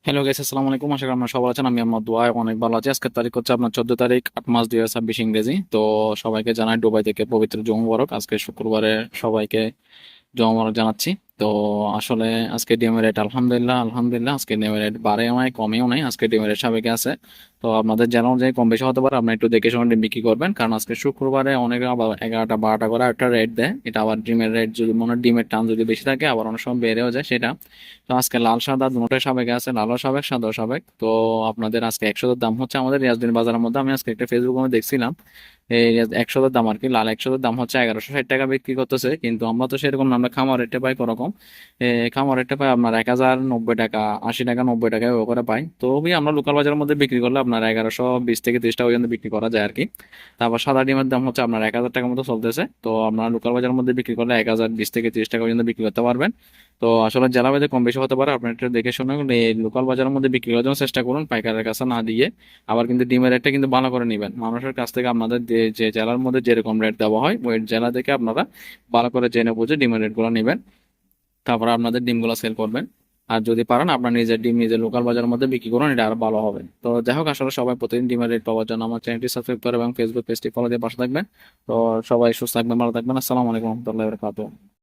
Hello guys, আসসালামু আলাইকুম। আশা করি আপনারা সবাই আছেন। আমি আমার দোয়ায় অনেক ভালো আছি। আজকের তারিখ হচ্ছে আপনার 14 তারিখ 8 মাস 2026 ইংরেজি। তো সবাইকে জানাই দুবাই থেকে পবিত্র জুমা মুবারক। আজকে শুক্রবারে সবাইকে জুমা মুবারক জানাচ্ছি। তো আসলে আজকে ডিমের রেট আলহামদুলিল্লাহ আলহামদুলিল্লাহ আজকে ডিমের রেট বাড়েও নাই কমেও নাই, আজকে ডিমের রেট সাবেকে আছে। তো আপনাদের জানা অনুযায়ী কম বেশি হতে পারে, আপনি একটু দেখে শুনে ডিম বিক্রি করবেন, কারণ আজকে শুক্রবারে অনেকে আবার 11টা 12টা করে একটা রেট দেয়। এটা আবার ডিমের রেট যদি মনে হয় ডিমের টান যদি বেশি থাকে আবার অনেক সময় বেড়েও যায় সেটা। তো আজকে লাল সাদা দুটোই সাবেক আছে, লালও সাবেক সাদাও সাবেক। তো আপনাদের আজকে 100 দাম হচ্ছে আমাদের রিয়াজদিন বাজারের মধ্যে। আমি আজকে একটা ফেসবুক দেখছিলাম, এই 100 দাম আর কি, লাল 100 দাম হচ্ছে 1160 টাকা বিক্রি করতেছে। কিন্তু আমরা তো সেরকম না, আমরা খামার রেটে পাই কোরকম। খামার রেটে পাই আপনার 1090 টাকা, 80 টাকা, 90 টাকা ও করে পাই। তো ওই আমরা লোকাল বাজারের মধ্যে বিক্রি করলে আপনার 1120 থেকে 30 টাকা পর্যন্ত বিক্রি করা যায় আর কি। তারপর সাদা ডিমের দাম হচ্ছে আপনার 1000 টাকার মতো চলতেছে। তো আপনার লোকাল বাজারের মধ্যে বিক্রি করলে 1020 থেকে 30 টাকা পর্যন্ত বিক্রি করতে পারবেন। তো আসলে জেলা ভেদে কম বেশি হতে পারে, আপনি একটু দেখে শুনে এই লোকাল বাজারের মধ্যে বিক্রি করার জন্য চেষ্টা করুন, পাইকারের কাছে না দিয়ে। আবার কিন্তু ডিমের রেটটা কিন্তু ভালো করে নেবেন মানুষের কাছ থেকে। আপনাদের যে যে জেলার মধ্যে যেরকম রেট দেওয়া হয় ওই জেলা থেকে আপনারা ভালো করে জেনে বুঝে ডিমের রেটগুলো নেবেন, তারপর আপনাদের ডিমগুলো সেল করবেন। আর যদি পারেন আপনার নিজের ডিম নিজের লোকাল বাজারের মধ্যে বিক্রি করুন, এটা আরো ভালো হবে। তো যাই হোক, আসলে সবাই প্রতিদিন ডিমের রেট পাওয়ার জন্য আমার চ্যানেলটি সাবস্ক্রাইব করে এবং ফেসবুক পেজটি ফলো দিয়ে পাশে থাকবেন। তো সবাই সুস্থ থাকবেন, ভালো থাকবেন। আসসালামু আলাইকুম রহমতুল্লাহ বরকাতুহ।